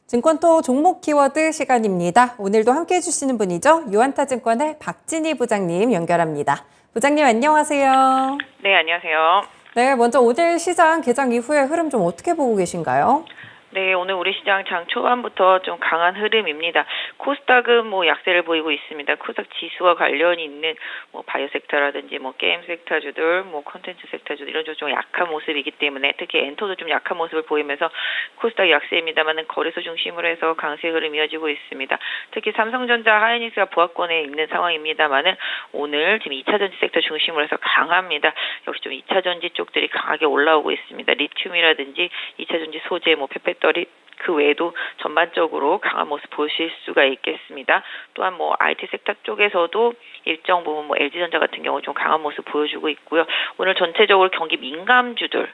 증권토 종목 키워드 시간입니다. 오늘도 함께해 주시는 분이죠. 유한타증권의 박진희 부장님 연결합니다. 부장님 안녕하세요. 네, 안녕하세요. 네, 먼저 오늘 시장 개장 이후의 흐름 좀 어떻게 보고 계신가요? 네, 오늘 우리 시장 장 초반부터 좀 강한 흐름입니다. 코스닥은 약세를 보이고 있습니다. 코스닥 지수와 관련이 있는 바이오 섹터라든지 게임 섹터주들, 콘텐츠 섹터주들 이런 좀 약한 모습이기 때문에 특히 엔터도 좀 약한 모습을 보이면서 코스닥 약세입니다만은 거래소 중심으로 해서 강세 흐름 이어지고 있습니다. 특히 삼성전자, 하이닉스가 보합권에 있는 상황입니다만은 오늘 지금 2차전지 섹터 중심으로 해서 강합니다. 역시 좀 2차전지 쪽들이 강하게 올라오고 있습니다. 리튬이라든지 2차전지 소재, 페페터리 그 외에도 전반적으로 강한 모습 보실 수가 있겠습니다. 또한 IT 섹터 쪽에서도 일정 부분 LG전자 같은 경우 좀 강한 모습 보여주고 있고요. 오늘 전체적으로 경기 민감주들,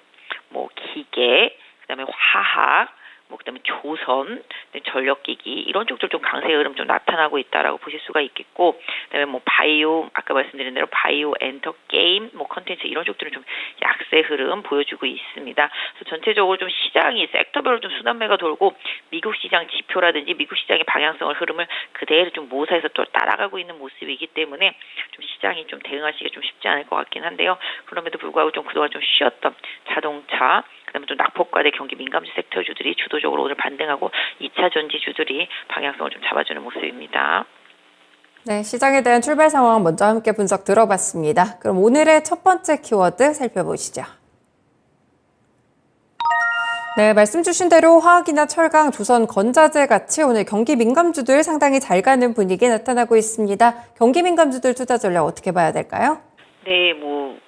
기계, 그다음에 화학, 그다음에 조선, 전력기기 이런 쪽들 좀 강세 흐름 좀 나타나고 있다라고 보실 수가 있겠고, 그다음에 바이오 아까 말씀드린 대로 바이오, 엔터, 게임, 콘텐츠 이런 쪽들은 좀 약세 흐름 보여주고 있습니다. 그래서 전체적으로 좀 시장이 섹터별로 좀 순환매가 돌고 미국 시장 지표라든지 미국 시장의 방향성을 흐름을 그대로 좀 모사해서 또 따라가고 있는 모습이기 때문에 좀 시장이 좀 대응하시기 좀 쉽지 않을 것 같긴 한데요. 그럼에도 불구하고 좀 그동안 좀 쉬었던 자동차, 그다음에 좀 낙폭과대 경기 민감주 섹터주들이 주도적으로 오늘 반등하고 2차 전지주들이 방향성을 좀 잡아주는 모습입니다. 네, 시장에 대한 출발 상황 먼저 함께 분석 들어봤습니다. 그럼 오늘의 첫 번째 키워드 살펴보시죠. 네, 말씀 주신 대로 화학이나 철강, 조선, 건자재 같이 오늘 경기 민감주들 상당히 잘 가는 분위기 나타나고 있습니다. 경기 민감주들 투자 전략 어떻게 봐야 될까요? 네,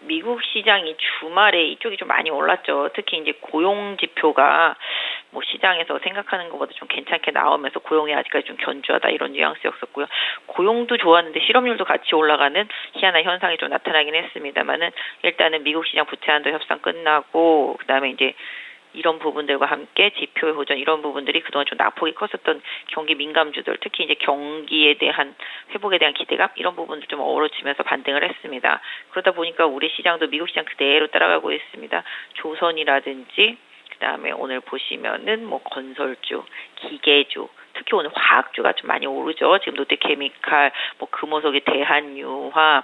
미국 시장이 주말에 이쪽이 좀 많이 올랐죠. 특히 이제 고용 지표가 시장에서 생각하는 것보다 좀 괜찮게 나오면서 고용이 아직까지 좀 견조하다 이런 뉘앙스였었고요. 고용도 좋았는데 실업률도 같이 올라가는 희한한 현상이 좀 나타나긴 했습니다만은 일단은 미국 시장 부채한도 협상 끝나고 그다음에 이제 이런 부분들과 함께 지표의 호전 이런 부분들이 그동안 좀 낙폭이 컸었던 경기 민감주들 특히 이제 경기에 대한 회복에 대한 기대감 이런 부분들 좀 어우러지면서 반등을 했습니다. 그러다 보니까 우리 시장도 미국 시장 그대로 따라가고 있습니다. 조선이라든지 그다음에 오늘 보시면은 건설주, 기계주, 특히 오늘 화학주가 좀 많이 오르죠. 지금 롯데케미칼, 금호석의 대한유화,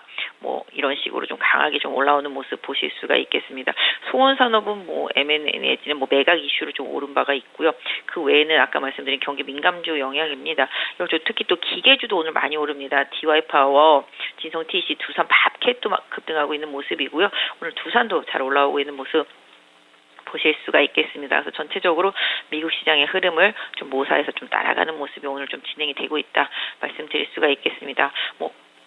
이런 식으로 좀 강하게 좀 올라오는 모습 보실 수가 있겠습니다. 소원산업은 M&A 내지는 매각 이슈로 좀 오른 바가 있고요. 그 외에는 아까 말씀드린 경기 민감주 영향입니다. 특히 또 기계주도 오늘 많이 오릅니다. DY파워, 진성TC, 두산, 밥캣도 급등하고 있는 모습이고요. 오늘 두산도 잘 올라오고 있는 모습 보실 수가 있겠습니다. 그래서 전체적으로 미국 시장의 흐름을 좀 모사해서 좀 따라가는 모습이 오늘 좀 진행이 되고 있다 말씀드릴 수가 있겠습니다.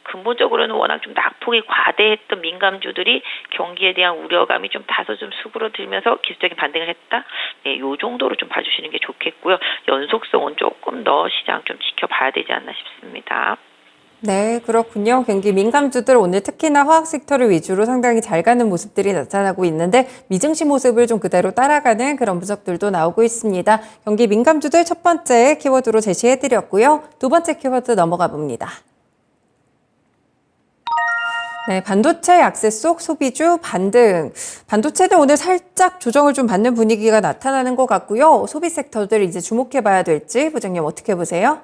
근본적으로는 워낙 좀 낙폭이 과대했던 민감주들이 경기에 대한 우려감이 좀 다소 좀 수그러들면서 기술적인 반등을 했다. 네, 요 정도로 좀 봐주시는 게 좋겠고요. 연속성은 조금 더 시장 좀 지켜봐야 되지 않나 싶습니다. 네, 그렇군요. 경기 민감주들 오늘 특히나 화학 섹터를 위주로 상당히 잘 가는 모습들이 나타나고 있는데 미증시 모습을 좀 그대로 따라가는 그런 분석들도 나오고 있습니다. 경기 민감주들 첫 번째 키워드로 제시해드렸고요. 두 번째 키워드 넘어가 봅니다. 네, 반도체 약세 속 소비주 반등. 반도체는 오늘 살짝 조정을 좀 받는 분위기가 나타나는 것 같고요. 소비 섹터들 이제 주목해봐야 될지 부장님 어떻게 보세요?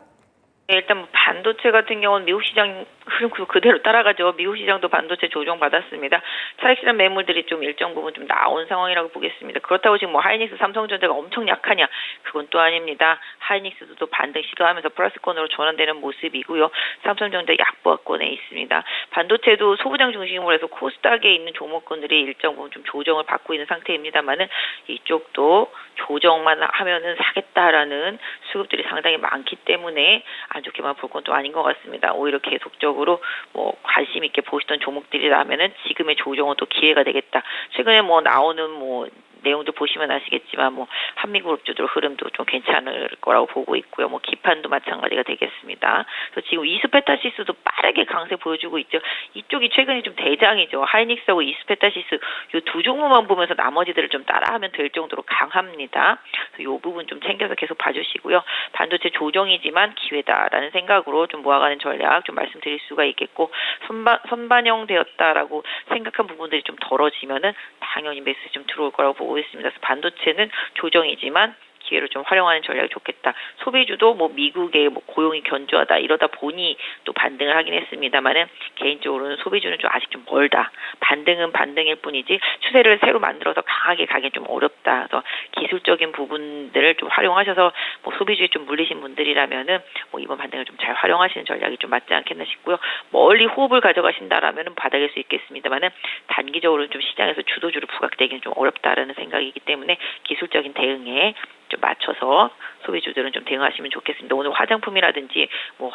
일단 반도체 같은 경우는 미국 시장 흐름 그대로 따라가죠. 미국 시장도 반도체 조정받았습니다. 차익실현 매물들이 좀 일정 부분 좀 나온 상황이라고 보겠습니다. 그렇다고 지금 하이닉스, 삼성전자가 엄청 약하냐? 그건 또 아닙니다. 하이닉스도 또 반등 시도하면서 플러스권으로 전환되는 모습이고요. 삼성전자 약보합권에 있습니다. 반도체도 소부장 중심으로 해서 코스닥에 있는 종목군들이 일정 부분 좀 조정을 받고 있는 상태입니다만은 이쪽도 조정만 하면은 사겠다라는 수급들이 상당히 많기 때문에 안 좋게만 볼 건 또 아닌 것 같습니다. 오히려 계속적으로 관심 있게 보시던 종목들이라면은 지금의 조정은 또 기회가 되겠다. 최근에 나오는 내용도 보시면 아시겠지만 한미그룹주들 흐름도 좀 괜찮을 거라고 보고 있고요. 기판도 마찬가지가 되겠습니다. 그래서 지금 이스페타시스도 빠르게 강세 보여주고 있죠. 이쪽이 최근에 좀 대장이죠. 하이닉스하고 이스페타시스 이 두 종목만 보면서 나머지들을 좀 따라하면 될 정도로 강합니다. 그래서 이 부분 좀 챙겨서 계속 봐주시고요. 반도체 조정이지만 기회다라는 생각으로 좀 모아가는 전략 좀 말씀드릴 수가 있겠고 선반영되었다라고 생각한 부분들이 좀 덜어지면은 당연히 매수 좀 들어올 거라고 보고 있습니다. 그래서 반도체는 조정이지만 기회를 좀 활용하는 전략이 좋겠다. 소비주도 뭐 미국의 뭐 고용이 견조하다 이러다 보니 또 반등을 하긴 했습니다만은 개인적으로는 소비주는 좀 아직 좀 멀다. 반등은 반등일 뿐이지 추세를 새로 만들어서 강하게 가긴 좀 어렵다. 그래서 기술적인 부분들을 좀 활용하셔서 뭐 소비주에 좀 물리신 분들이라면은 뭐 이번 반등을 좀 잘 활용하시는 전략이 좀 맞지 않겠나 싶고요. 멀리 호흡을 가져가신다라면은 바닥일 수 있겠습니다만은 단기적으로 좀 시장에서 주도주를 부각되기는 좀 어렵다라는 생각이기 때문에 기술적인 대응에 좀 맞춰서 소비주들은 좀 대응하시면 좋겠습니다. 오늘 화장품이라든지 뭐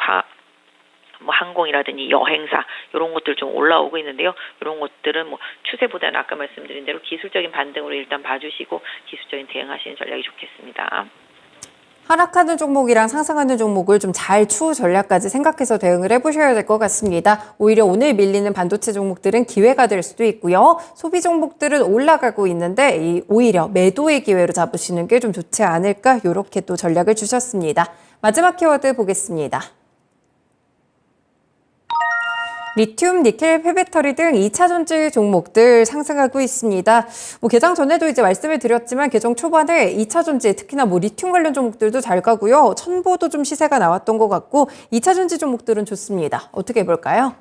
항공이라든지 여행사 이런 것들 좀 올라오고 있는데요. 이런 것들은 뭐 추세보다는 아까 말씀드린 대로 기술적인 반등으로 일단 봐주시고 기술적인 대응하시는 전략이 좋겠습니다. 하락하는 종목이랑 상승하는 종목을 좀 잘 추후 전략까지 생각해서 대응을 해보셔야 될 것 같습니다. 오히려 오늘 밀리는 반도체 종목들은 기회가 될 수도 있고요. 소비 종목들은 올라가고 있는데 오히려 매도의 기회로 잡으시는 게 좀 좋지 않을까 이렇게 또 전략을 주셨습니다. 마지막 키워드 보겠습니다. 리튬, 니켈, 폐배터리 등 2차 전지 종목들 상승하고 있습니다. 개장 전에도 이제 말씀을 드렸지만 개정 초반에 2차 전지 특히나 리튬 관련 종목들도 잘 가고요. 첨보도 좀 시세가 나왔던 것 같고 2차 전지 종목들은 좋습니다. 어떻게 볼까요?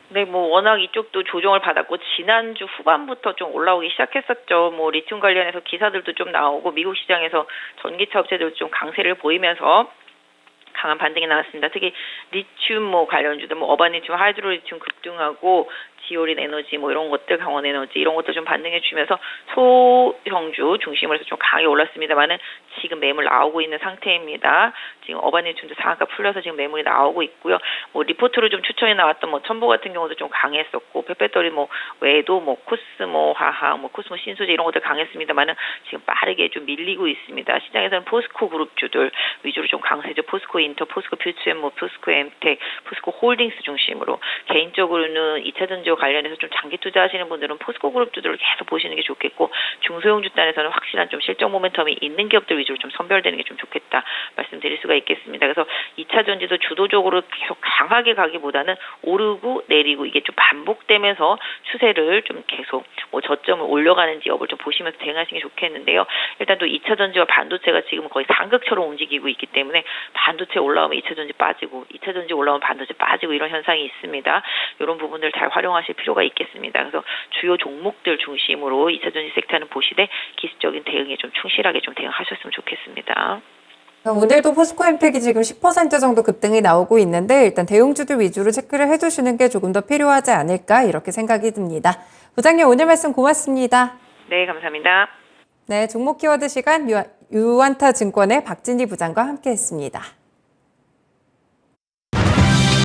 네, 뭐 워낙 이쪽도 조정을 받았고 지난주 후반부터 좀 올라오기 시작했었죠. 뭐 리튬 관련해서 기사들도 좀 나오고 미국 시장에서 전기차 업체들도 좀 강세를 보이면서 강한 반등이 나왔습니다. 특히 리튬 관련주들 어바니튬, 하이드로리튬 급등하고 지오린 에너지 이런 것들, 강원 에너지 이런 것들 좀 반등해 주면서 소형주 중심으로 해서 좀 강하게 올랐습니다만은 지금 매물 나오고 있는 상태입니다. 지금 어바니튬도 상한가 풀려서 지금 매물이 나오고 있고요. 리포트로 좀 추천이 나왔던 첨보 같은 경우도 좀 강했었고 폐배터리 외에도 코스모 화학, 코스모 신소재 이런 것들 강했습니다만은 지금 빠르게 좀 밀리고 있습니다. 시장에서는 포스코 그룹주들 위주로 좀 강세죠. 포스코 인터, 포스코 퓨처엠, 포스코 엠텍, 포스코 홀딩스 중심으로 개인적으로는 2차 전지와 관련해서 좀 장기 투자하시는 분들은 포스코 그룹주들을 계속 보시는 게 좋겠고 중소형주 단에서는 확실한 좀 실적 모멘텀이 있는 기업들 위주로 좀 선별되는 게 좀 좋겠다 말씀드릴 수가 있겠습니다. 그래서 2차 전지도 주도적으로 계속 강하게 가기보다는 오르고 내리고 이게 좀 반복되면서 추세를 좀 계속 저점을 올려가는지 여부를 좀 보시면서 대응하시는 게 좋겠는데요. 일단 또 2차 전지와 반도체가 지금 거의 상극처럼 움직이고 있기 때문에 반도체 올라오면 2차 전지 빠지고 2차 전지 올라오면 반도체 빠지고 이런 현상이 있습니다. 이런 부분들 잘 활용하실 필요가 있겠습니다. 그래서 주요 종목들 중심으로 2차 전지 섹터는 보시되 기술적인 대응에 좀 충실하게 좀 대응하셨으면 좋겠습니다. 오늘도 포스코엠텍이 지금 10% 정도 급등이 나오고 있는데 일단 대형주들 위주로 체크를 해두시는 게 조금 더 필요하지 않을까 이렇게 생각이 듭니다. 부장님 오늘 말씀 고맙습니다. 네, 감사합니다. 네, 종목 키워드 시간 유안타 증권의 박진희 부장과 함께했습니다.